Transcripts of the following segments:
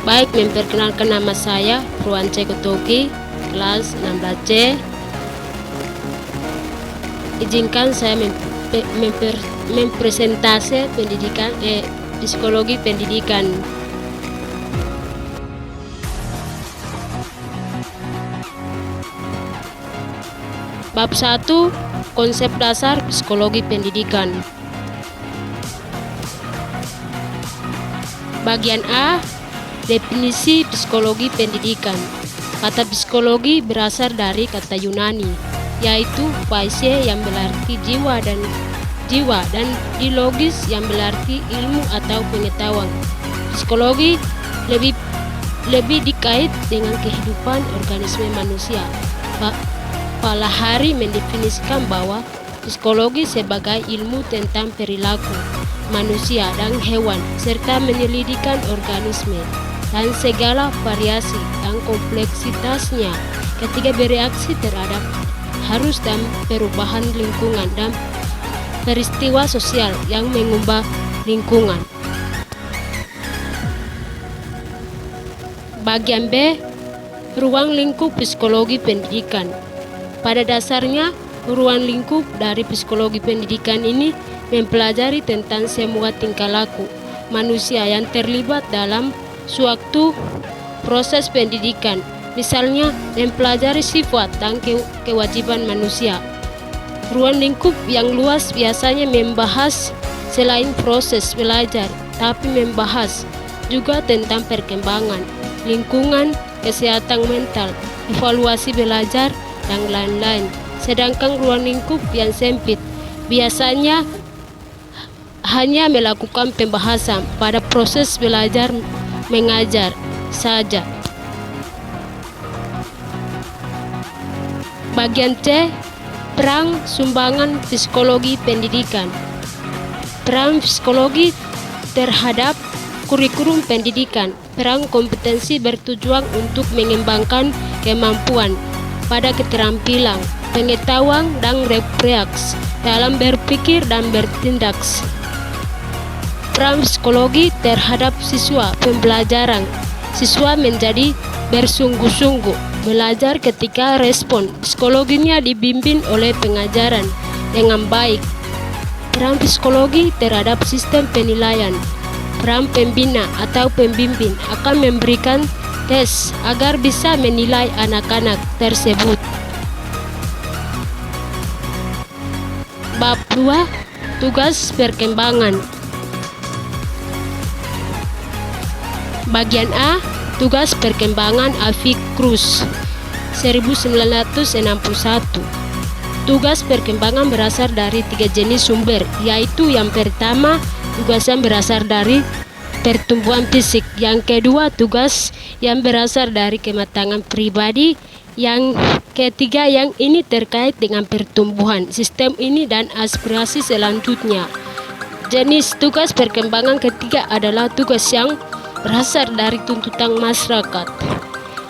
Baik, memperkenalkan nama saya Purwance Kutoki, kelas 16C. Izinkan saya mempresentasi psikologi pendidikan. Bab 1, konsep dasar psikologi pendidikan. Bagian A, definisi psikologi pendidikan. Kata psikologi berasal dari kata Yunani, yaitu phaise yang berarti jiwa dan dialogis yang berarti ilmu atau pengetahuan. Psikologi lebih dikait dengan kehidupan organisme manusia. Palahari mendefinisikan bahwa psikologi sebagai ilmu tentang perilaku manusia dan hewan, serta menyelidikkan organisme dan segala variasi dan kompleksitasnya ketika bereaksi terhadap arus dan perubahan lingkungan dan peristiwa sosial yang mengubah lingkungan. Bagian B, ruang lingkup psikologi pendidikan. Pada dasarnya, ruang lingkup dari psikologi pendidikan ini mempelajari tentang semua tingkah laku manusia yang terlibat dalam suatu proses pendidikan. Misalnya, mempelajari sifat dan kewajiban manusia. Ruang lingkup yang luas biasanya membahas selain proses belajar, tapi membahas juga tentang perkembangan, lingkungan, kesehatan mental, evaluasi belajar, dan lain-lain. Sedangkan ruang lingkup yang sempit biasanya hanya melakukan pembahasan pada proses belajar mengajar saja. Bagian C, peran sumbangan psikologi pendidikan. Peran psikologi terhadap kurikulum pendidikan. Peran kompetensi bertujuan untuk mengembangkan kemampuan pada keterampilan, pengetahuan, dan refleks dalam berpikir dan bertindak. Peran psikologi terhadap siswa pembelajaran. Siswa menjadi bersungguh-sungguh belajar ketika respon psikologinya dibimbing oleh pengajaran dengan baik. Peran psikologi terhadap sistem penilaian. Peran pembina atau pembimbing akan memberikan tes agar bisa menilai anak-anak tersebut. Bab 2, tugas perkembangan. Bagian A, tugas perkembangan Avi Cruz 1961. Tugas perkembangan berasal dari 3 jenis sumber, yaitu yang pertama, tugas yang berasal dari pertumbuhan fisik. Yang kedua, tugas yang berasal dari kematangan pribadi. Yang ketiga, yang ini terkait dengan pertumbuhan sistem ini dan aspirasi selanjutnya. Jenis tugas perkembangan ketiga adalah tugas yang berasal dari tuntutan masyarakat.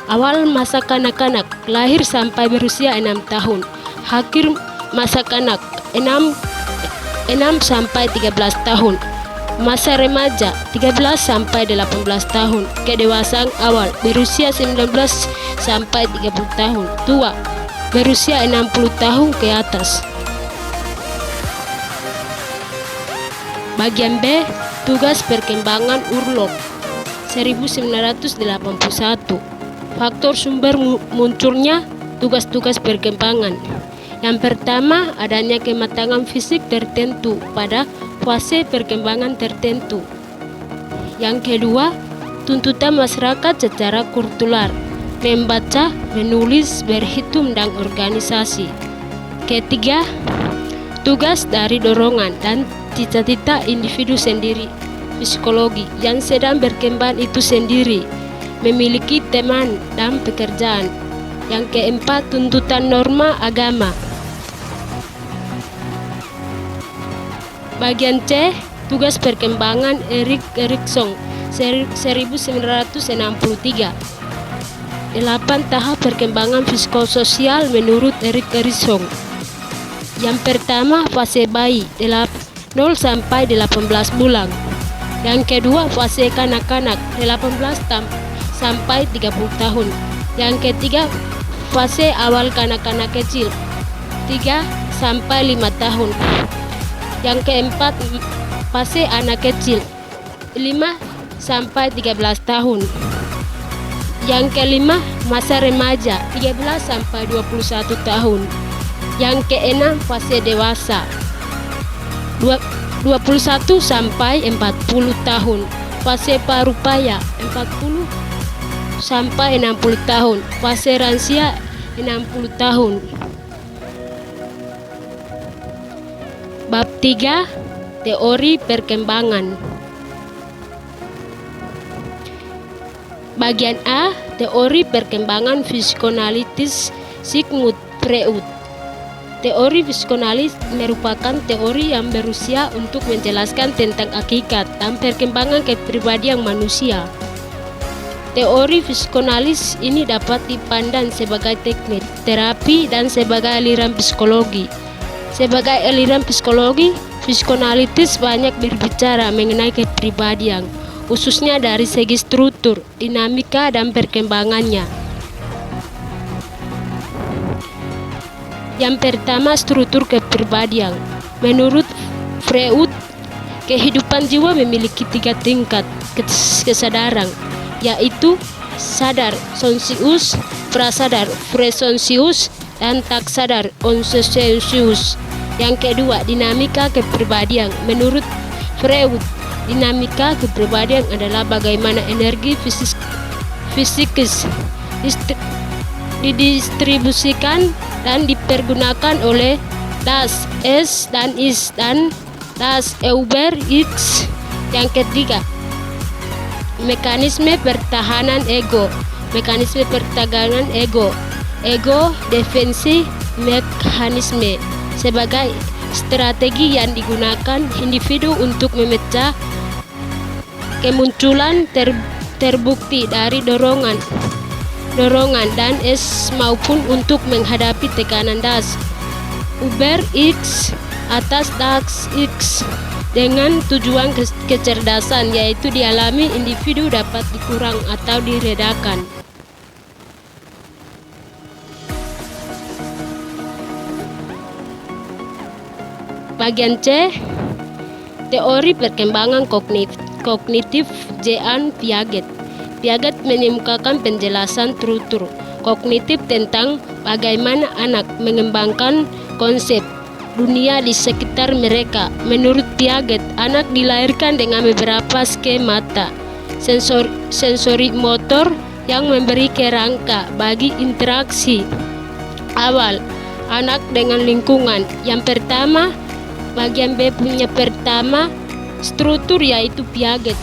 Awal masa kanak-kanak, lahir sampai berusia 6 tahun. Akhir masa kanak, 6 sampai 13 tahun. Masa remaja 13 sampai 18 tahun. Kedewasaan awal berusia 19 sampai 30 tahun. Tua berusia 60 tahun ke atas. Bagian B, tugas perkembangan Urlopp 1981. Faktor sumber munculnya tugas-tugas perkembangan. Yang pertama, adanya kematangan fisik tertentu pada fase perkembangan tertentu. Yang kedua, tuntutan masyarakat secara kultural, membaca, menulis, berhitung, dan organisasi. Ketiga, tugas dari dorongan dan cita-cita individu sendiri. Psikologi yang sedang berkembang itu sendiri, memiliki teman dan pekerjaan. Yang keempat, tuntutan norma agama. Bagian C, tugas perkembangan Erik Erikson 1963. 8 tahap perkembangan psikososial menurut Erik Erikson. Yang pertama, fase bayi 0 sampai 18 bulan. Yang kedua, fase kanak-kanak 18 sampai 30 tahun. Yang ketiga, fase awal kanak-kanak kecil 3 sampai 5 tahun. Yang keempat, fase anak kecil 5 sampai 13 tahun. Yang kelima, masa remaja 13 sampai 21 tahun. Yang keenam, fase dewasa 21 sampai 40 tahun. Fase parubaya 40 sampai 60 tahun. Fase lansia 60 tahun. Bab 3, teori perkembangan. Bagian A, teori perkembangan psikoanalitis Sigmund Freud. Teori psikoanalis merupakan teori yang berusaha untuk menjelaskan tentang hakikat dan perkembangan kepribadian manusia. Teori psikoanalis ini dapat dipandang sebagai teknik terapi dan sebagai aliran psikologi. Sebagai aliran psikologi, psikoanalitis banyak berbicara mengenai kepribadian, khususnya dari segi struktur, dinamika, dan perkembangannya. Yang pertama, struktur kepribadian. Menurut Freud, kehidupan jiwa memiliki 3 tingkat kesadaran, yaitu sadar, conscious, prasadar, presonscious, dan tak sadar, unconscious. Yang kedua, dinamika kepribadian. Menurut Freud, dinamika kepribadian adalah bagaimana energi fisikis didistribusikan dan dipergunakan oleh das Es dan Is dan das Über X. Yang ketiga, mekanisme pertahanan ego. Mekanisme pertahanan ego defensi mekanisme sebagai strategi yang digunakan individu untuk memecah kemunculan terbukti dari dorongan dan S maupun untuk menghadapi tekanan das Uber X atas das X dengan tujuan kecerdasan, yaitu dialami individu dapat dikurang atau diredakan. Bagian C, teori perkembangan kognitif Jean Piaget. Piaget mengemukakan penjelasan struktur kognitif tentang bagaimana anak mengembangkan konsep dunia di sekitar mereka. Menurut Piaget, anak dilahirkan dengan beberapa skemata sensori motor yang memberi kerangka bagi interaksi awal anak dengan lingkungan. Yang pertama, bagian B punya pertama, struktur, yaitu Piaget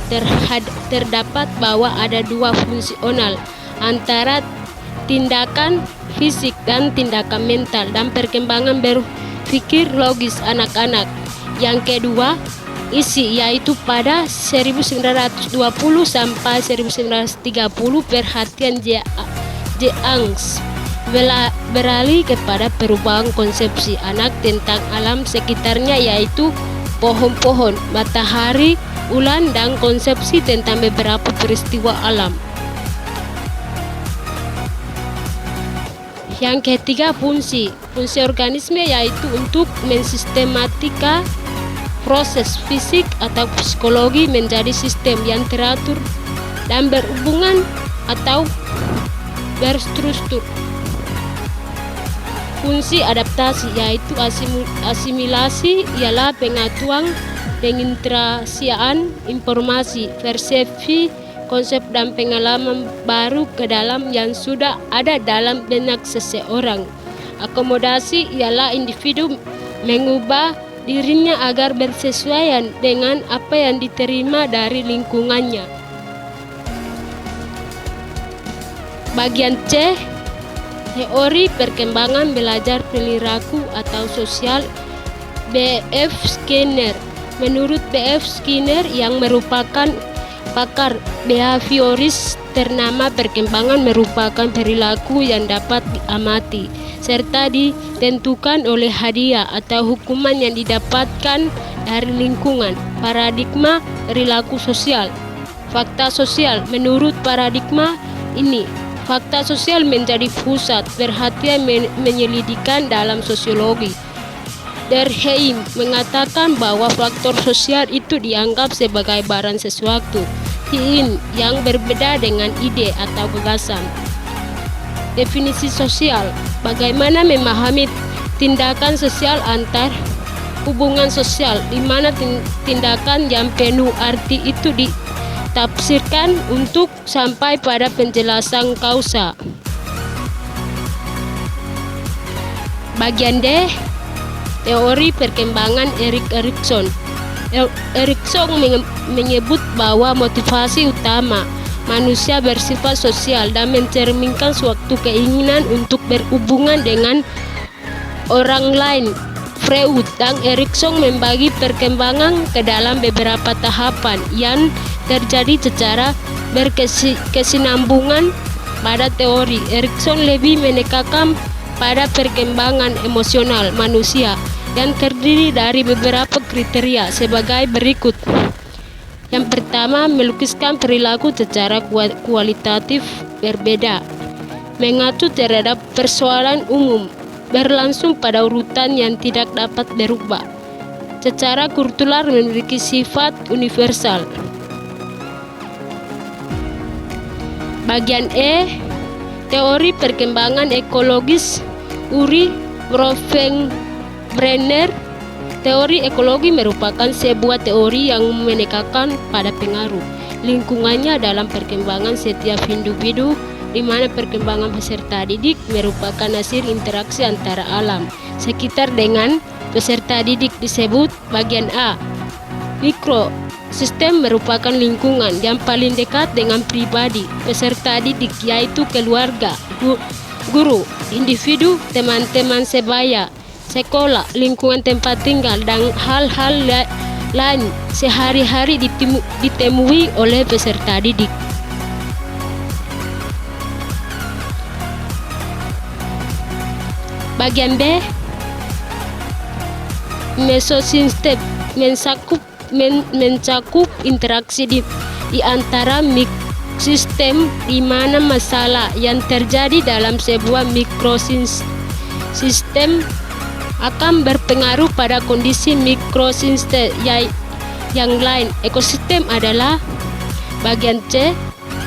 terdapat bahwa ada 2 fungsional antara tindakan fisik dan tindakan mental dan perkembangan berpikir logis anak-anak. Yang kedua, isi, yaitu pada 1920 sampai 1930 perhatian Jeans beralih kepada perubahan konsepsi anak tentang alam sekitarnya, yaitu pohon-pohon, matahari, bulan, dan konsepsi tentang beberapa peristiwa alam. Yang ketiga, fungsi organisme, yaitu untuk mensistematika proses fisik atau psikologi menjadi sistem yang teratur dan berhubungan atau berstruktur. Fungsi adaptasi, yaitu asimilasi, ialah pengetahuan, pengintegrasian informasi, persepsi, konsep dan pengalaman baru ke dalam yang sudah ada dalam benak seseorang. Akomodasi ialah individu mengubah dirinya agar bersesuaian dengan apa yang diterima dari lingkungannya. Bagian C, teori perkembangan belajar perilaku atau sosial B.F. Skinner. Menurut B.F. Skinner yang merupakan pakar behavioris ternama, perkembangan merupakan perilaku yang dapat diamati serta ditentukan oleh hadiah atau hukuman yang didapatkan dari lingkungan. Paradigma perilaku sosial. Fakta sosial. Menurut paradigma ini, fakta sosial menjadi pusat perhatian penyelidikan dalam sosiologi. Durkheim mengatakan bahwa faktor sosial itu dianggap sebagai barang sesuatu yang berbeda dengan ide atau gagasan. Definisi sosial. Bagaimana memahami tindakan sosial antar hubungan sosial, di mana tindakan yang penuh arti itu ditafsirkan untuk sampai pada penjelasan kausa. Bagian D. Teori perkembangan Erik Erikson. Erikson menyebut bahwa motivasi utama manusia bersifat sosial dan mencerminkan suatu keinginan untuk berhubungan dengan orang lain. Freud dan Erikson membagi perkembangan ke dalam beberapa tahapan yang terjadi secara berkesinambungan pada teori. Erikson lebih menekankan pada perkembangan emosional manusia yang terdiri dari beberapa kriteria sebagai berikut. Yang pertama, melukiskan perilaku secara kualitatif berbeda, mengacu terhadap persoalan umum, berlangsung pada urutan yang tidak dapat berubah, secara kultural memiliki sifat universal. Bagian E. Teori perkembangan ekologis Uri Bronfenbrenner. Teori ekologi merupakan sebuah teori yang menekankan pada pengaruh lingkungannya dalam perkembangan setiap individu, di mana perkembangan peserta didik merupakan hasil interaksi antara alam sekitar dengan peserta didik. Disebut bagian A. Mikrosistem merupakan lingkungan yang paling dekat dengan pribadi peserta didik, yaitu keluarga, guru, individu, teman-teman sebaya, sekolah, lingkungan tempat tinggal, dan hal-hal lain sehari-hari ditemui oleh peserta didik. Bagian B. Mesosistem mencakup interaksi di antara sistem, di mana masalah yang terjadi dalam sebuah mikrosistem akan berpengaruh pada kondisi mikrosistem yang lain. Ekosistem adalah bagian C.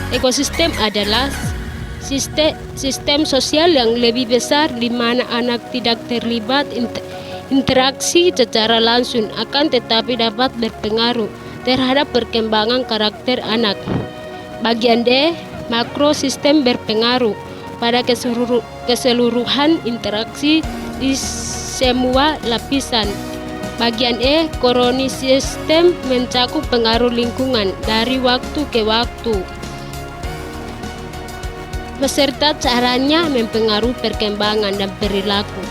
Ekosistem adalah sistem sosial yang lebih besar di mana anak tidak terlibat interaksi secara langsung, akan tetapi dapat berpengaruh terhadap perkembangan karakter anak. Bagian D. Makrosistem berpengaruh pada keseluruhan interaksi di semua lapisan. Bagian E. Kronisistem mencakup pengaruh lingkungan dari waktu ke waktu beserta caranya mempengaruhi perkembangan dan perilaku.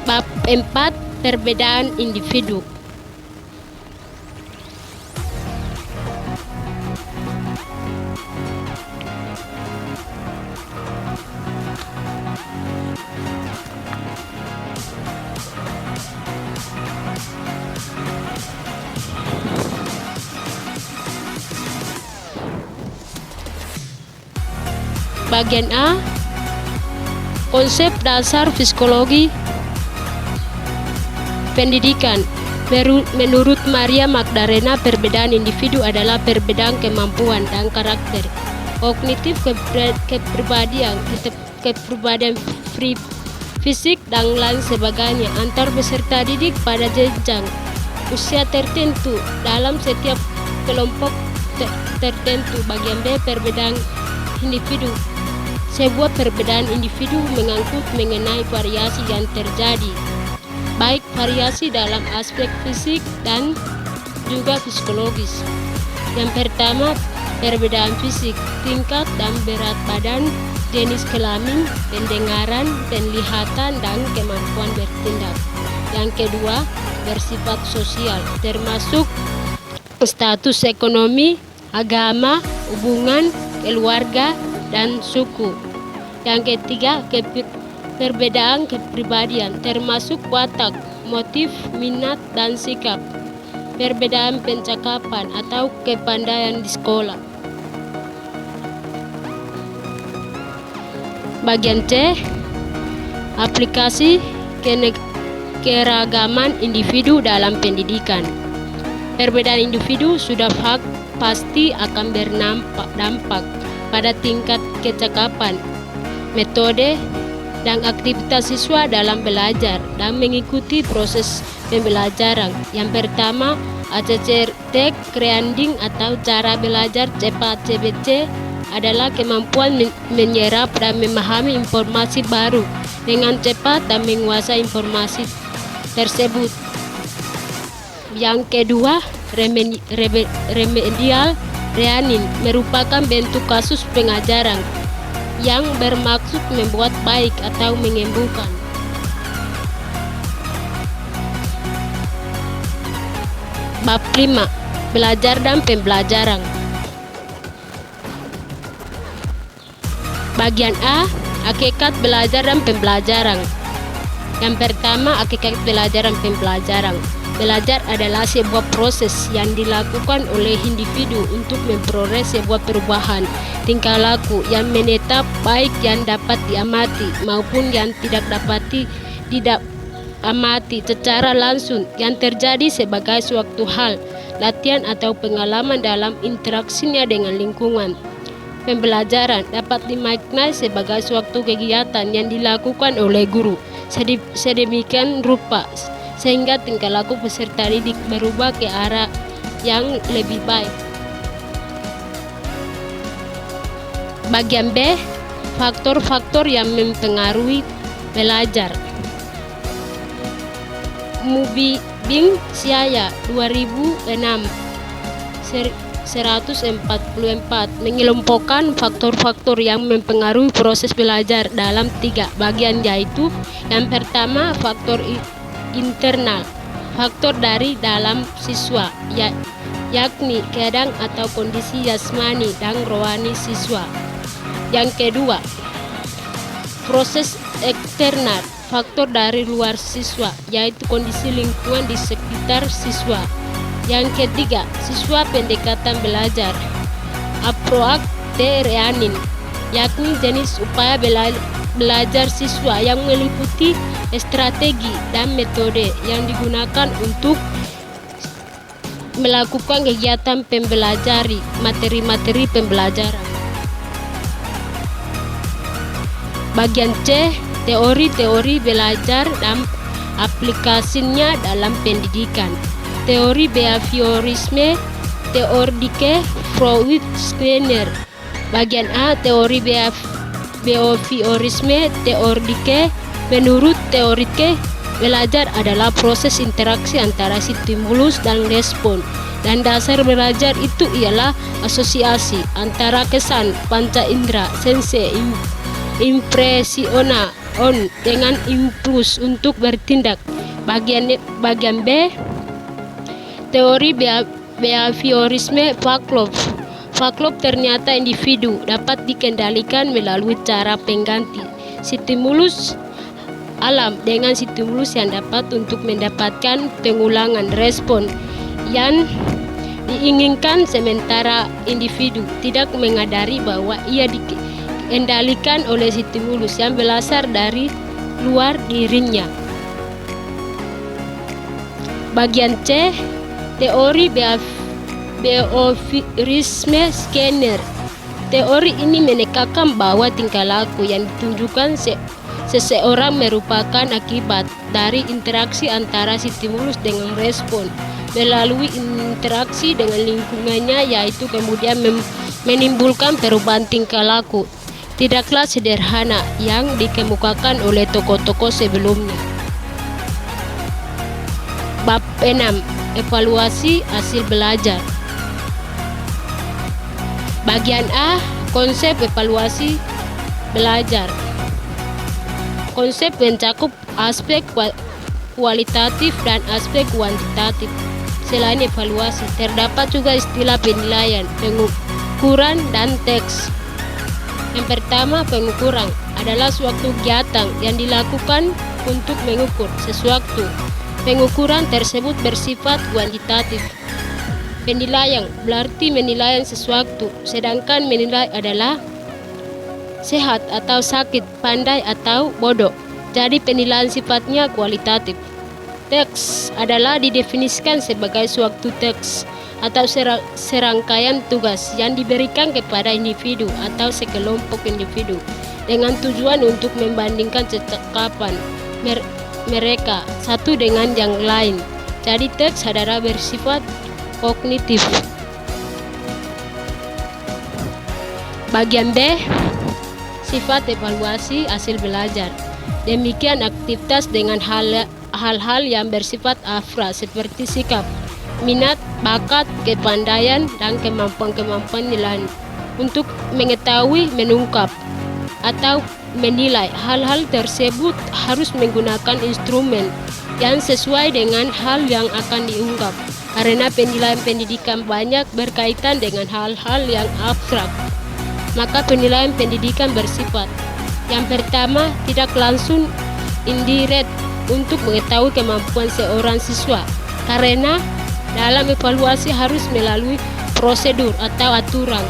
Bab 4. Perbedaan individu. Bagian A. Konsep dasar psikologi pendidikan. Menurut Maria Magdalena, perbedaan individu adalah perbedaan kemampuan dan karakter kognitif, kepribadian fisik, dan lain sebagainya antar peserta didik pada jenjang usia tertentu dalam setiap kelompok tertentu. Bagian B. Perbedaan individu. Sebuah perbedaan individu mengangkut mengenai variasi yang terjadi, baik variasi dalam aspek fisik dan juga psikologis. Yang pertama, perbedaan fisik, tingkat dan berat badan, jenis kelamin, pendengaran, penglihatan, dan kemampuan bertindak. Yang kedua, bersifat sosial, termasuk status ekonomi, agama, hubungan, keluarga, dan suku. Yang ketiga, Perbedaan kepribadian termasuk watak, motif, minat, dan sikap. Perbedaan pencakapan atau kepandaian di sekolah. Bagian C, aplikasi keragaman individu dalam pendidikan. Perbedaan individu sudah pasti akan berdampak pada tingkat kecakapan, metode, dan aktivitas siswa dalam belajar dan mengikuti proses pembelajaran. Yang pertama, ACCT Creanding atau cara belajar cepat CBC adalah kemampuan menyerap dan memahami informasi baru dengan cepat dan menguasai informasi tersebut. Yang kedua, remedial learning merupakan bentuk kasus pengajaran yang bermaksud membuat baik atau menyembuhkan. Bab 5. Belajar dan pembelajaran. Bagian A, hakikat belajar dan pembelajaran. Yang pertama, hakikat belajar dan pembelajaran. Belajar adalah sebuah proses yang dilakukan oleh individu untuk memperoleh sebuah perubahan tingkah laku yang menetap, baik yang dapat diamati maupun yang tidak dapat diamati secara langsung, yang terjadi sebagai suatu hal, latihan atau pengalaman dalam interaksinya dengan lingkungan. Pembelajaran dapat dimaknai sebagai suatu kegiatan yang dilakukan oleh guru sedemikian rupa sehingga tingkah laku peserta didik berubah ke arah yang lebih baik. Bagian B, faktor-faktor yang mempengaruhi belajar. Mubi Bing Siaya 2006 144 mengelompokkan faktor-faktor yang mempengaruhi proses belajar dalam 3 bagian, yaitu yang pertama faktor internal, faktor dari dalam siswa, yakni keadaan atau kondisi jasmani dan rohani siswa. Yang kedua, proses eksternal, faktor dari luar siswa, yaitu kondisi lingkungan di sekitar siswa. Yang ketiga, siswa pendekatan belajar, approach learning, yakni jenis upaya belajar siswa yang meliputi strategi dan metode yang digunakan untuk melakukan kegiatan pembelajari materi-materi pembelajaran. Bagian C, teori-teori belajar dan aplikasinya dalam pendidikan. Teori behaviorisme, teoretike Freud Skinner. Bagian A, teori behaviorisme teoretike. Menurut teoretike, belajar adalah proses interaksi antara stimulus dan respon, dan dasar belajar itu ialah asosiasi antara kesan panca indera sense impresionaon dengan impuls untuk bertindak. Bagian B, teori behaviorisme Pavlov. Pavlov ternyata individu dapat dikendalikan melalui cara pengganti stimulus alam dengan stimulus yang dapat untuk mendapatkan pengulangan respon yang diinginkan, sementara individu tidak menyadari bahwa ia dikendalikan oleh stimulus yang berasal dari luar dirinya. Bagian C, teori behaviorisme Skinner. Teori ini menekankan bahwa tingkah laku yang ditunjukkan seseorang merupakan akibat dari interaksi antara stimulus dengan respon melalui interaksi dengan lingkungannya, yaitu kemudian menimbulkan perubahan tingkah laku tidaklah sederhana yang dikemukakan oleh tokoh-tokoh sebelumnya. Bab 6. Evaluasi hasil belajar. Bagian A, konsep evaluasi belajar. Konsep mencakup aspek kualitatif dan aspek kuantitatif. Selain evaluasi, terdapat juga istilah penilaian, pengukuran, dan teks. Yang pertama, pengukuran adalah suatu kegiatan yang dilakukan untuk mengukur sesuatu. Pengukuran tersebut bersifat kuantitatif. Penilaian berarti menilai sesuatu, sedangkan menilai adalah sehat atau sakit, pandai atau bodoh. Jadi penilaian sifatnya kualitatif. Teks adalah didefinisikan sebagai suatu teks atau serangkaian tugas yang diberikan kepada individu atau sekelompok individu dengan tujuan untuk membandingkan kecakapan mereka satu dengan yang lain. Jadi teks adalah bersifat kognitif. Bagian B, sifat evaluasi hasil belajar. Demikian aktivitas dengan hal-hal yang bersifat afra seperti sikap, minat, bakat, kepandaian, dan kemampuan-kemampuan nilai untuk mengetahui, mengungkap, atau menilai. Hal-hal tersebut harus menggunakan instrumen yang sesuai dengan hal yang akan diungkap, karena penilaian pendidikan banyak berkaitan dengan hal-hal yang abstrak. Maka penilaian pendidikan bersifat yang pertama, tidak langsung, indirect, untuk mengetahui kemampuan seorang siswa, karena dalam evaluasi harus melalui prosedur atau aturan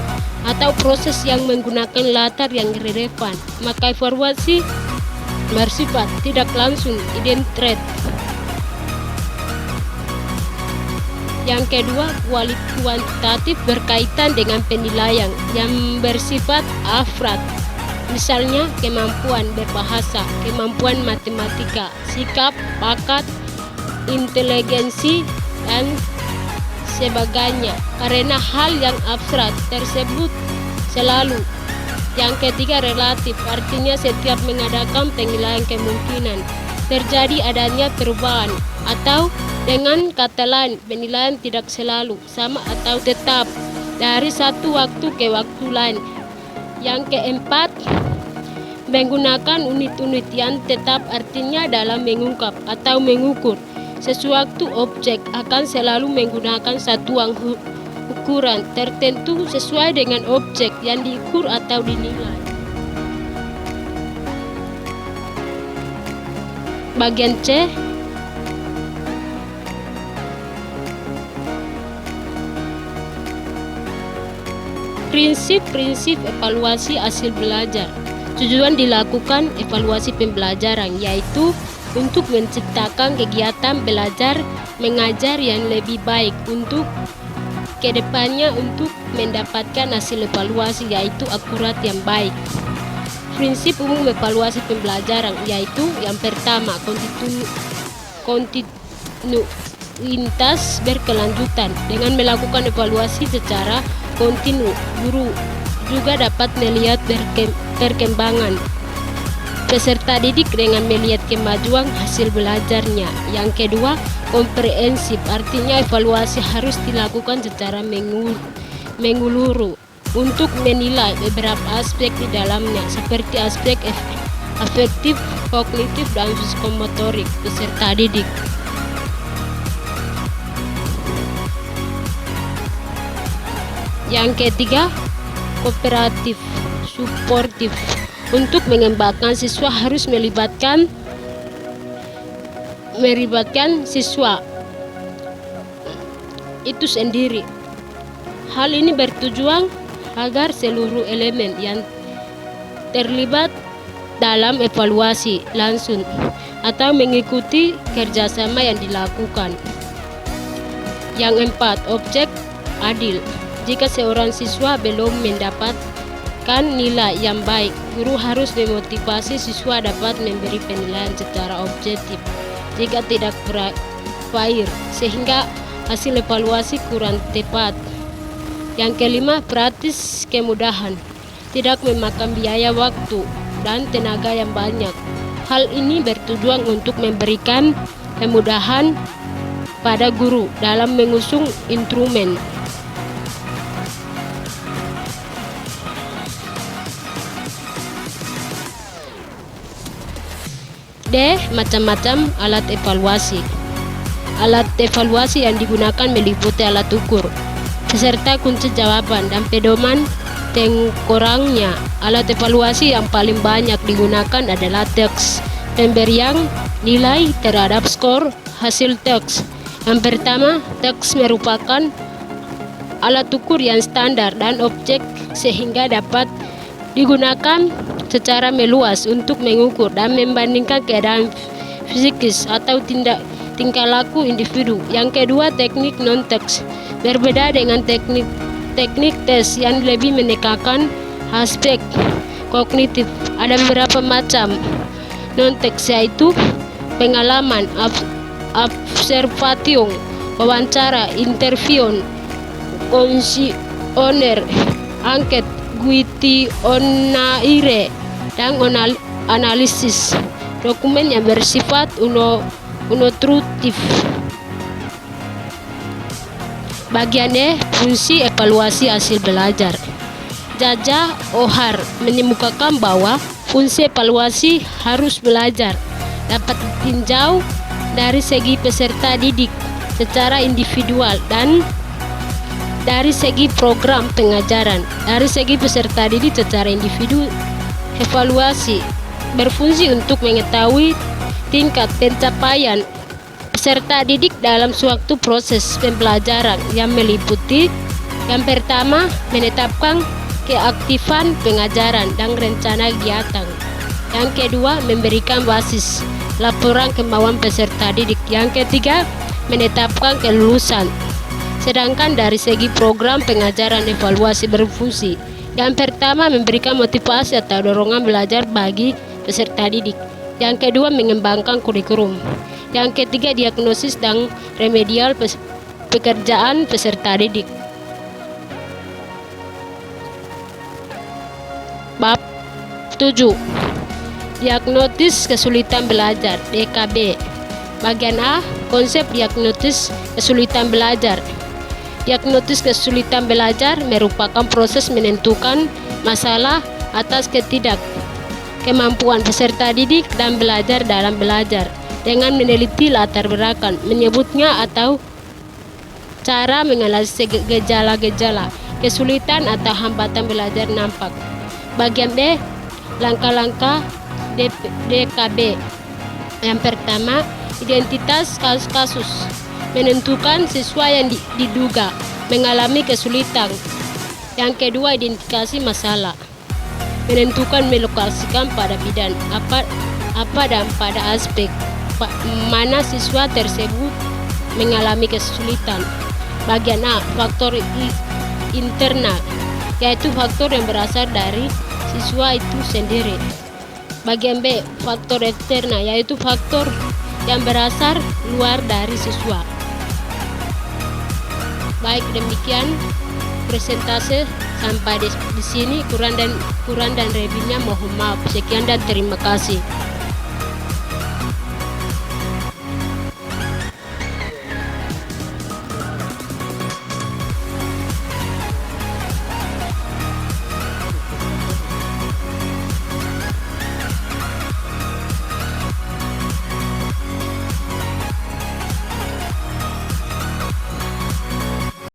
atau proses yang menggunakan latar yang relevan. Maka evaluasi bersifat tidak langsung, indirect. Yang kedua, kuantitatif berkaitan dengan penilaian yang bersifat afrad. Misalnya kemampuan berbahasa, kemampuan matematika, sikap, bakat, inteligensi, dan sebagainya. Karena hal yang abstrak tersebut selalu. Yang ketiga, relatif, artinya setiap mengadakan penilaian kemungkinan terjadi adanya perubahan, atau dengan kata lain, penilaian tidak selalu sama atau tetap dari satu waktu ke waktu lain. Yang keempat, menggunakan unit-unit yang tetap, artinya dalam mengungkap atau mengukur sesuatu objek akan selalu menggunakan satuan ukuran tertentu sesuai dengan objek yang diukur atau dinilai. Bagian C, prinsip-prinsip evaluasi hasil belajar. Tujuan dilakukan evaluasi pembelajaran yaitu untuk menciptakan kegiatan belajar mengajar yang lebih baik untuk kedepannya untuk mendapatkan hasil evaluasi yaitu akurat yang baik. Prinsip umum evaluasi pembelajaran yaitu yang pertama, kontinuitas berkelanjutan. Dengan melakukan evaluasi secara kontinu, guru juga dapat melihat perkembangan peserta didik dengan melihat kemajuan hasil belajarnya. Yang kedua, komprehensif, artinya evaluasi harus dilakukan secara menyeluruh untuk menilai beberapa aspek di dalamnya seperti aspek afektif, kognitif, dan psikomotorik peserta didik. Yang ketiga, kooperatif, suportif. Untuk mengembangkan siswa harus melibatkan siswa itu sendiri. Hal ini bertujuan agar seluruh elemen yang terlibat dalam evaluasi langsung atau mengikuti kerjasama yang dilakukan. Yang empat, objek adil. Jika seorang siswa belum mendapatkan nilai yang baik, guru harus memotivasi siswa dapat memberi penilaian secara objektif. Jika tidak fair, sehingga hasil evaluasi kurang tepat. Yang kelima, praktis kemudahan. Tidak memakan biaya waktu dan tenaga yang banyak. Hal ini bertujuan untuk memberikan kemudahan pada guru dalam mengusung instrumen. D. Macam-macam alat evaluasi. Alat evaluasi yang digunakan meliputi alat ukur, beserta kunci jawaban dan pedoman pengkurangnya. Alat evaluasi yang paling banyak digunakan adalah TEKS. Pemberian nilai terhadap skor hasil TEKS. Yang pertama, TEKS merupakan alat ukur yang standar dan objek sehingga dapat digunakan secara meluas untuk mengukur dan membandingkan keadaan psikis atau tingkah laku individu. Yang kedua, teknik non-TEKS. Berbeda dengan teknik tes yang lebih menekankan aspek kognitif. Ada beberapa macam non-TEKS, yaitu pengalaman, observation, wawancara, interview, kuesioner, angket, questionnaire, dan analisis. Dokumen yang bersifat instruktif. Bagian E, fungsi evaluasi hasil belajar. Jaja Ohar mengemukakan bahwa fungsi evaluasi harus belajar dapat ditinjau dari segi peserta didik secara individual dan dari segi program pengajaran. Dari segi peserta didik secara individu, evaluasi berfungsi untuk mengetahui tingkat pencapaian peserta didik dalam suatu proses pembelajaran yang meliputi yang pertama, menetapkan keaktifan pengajaran dan rencana kegiatan. Yang kedua, memberikan basis laporan kemauan peserta didik. Yang ketiga, menetapkan kelulusan. Sedangkan dari segi program pengajaran, evaluasi berfungsi. Yang pertama, memberikan motivasi atau dorongan belajar bagi peserta didik. Yang kedua, mengembangkan kurikulum. Yang ketiga, diagnosis dan remedial pekerjaan peserta didik. Bab 7. Diagnosis kesulitan belajar, DKB. Bagian A, konsep diagnosis kesulitan belajar. Diagnosis kesulitan belajar merupakan proses menentukan masalah atas kemampuan peserta didik dan belajar dalam belajar dengan meneliti latar belakang, menyebutnya atau cara mengatasi gejala-gejala kesulitan atau hambatan belajar nampak. Bagian B, langkah-langkah DKB. Yang pertama, identitas kasus-kasus. Menentukan siswa yang diduga mengalami kesulitan. Yang kedua, identifikasi masalah. Menentukan melokasikan pada bidang apa dan pada aspek mana siswa tersebut mengalami kesulitan. Bagian A, faktor internal, yaitu faktor yang berasal dari siswa itu sendiri. Bagian B, faktor eksternal, yaitu faktor yang berasal luar dari siswa. Baik, demikian presentase sampai di sini. Kurang dan lebihnya mohon maaf. Sekian dan terima kasih.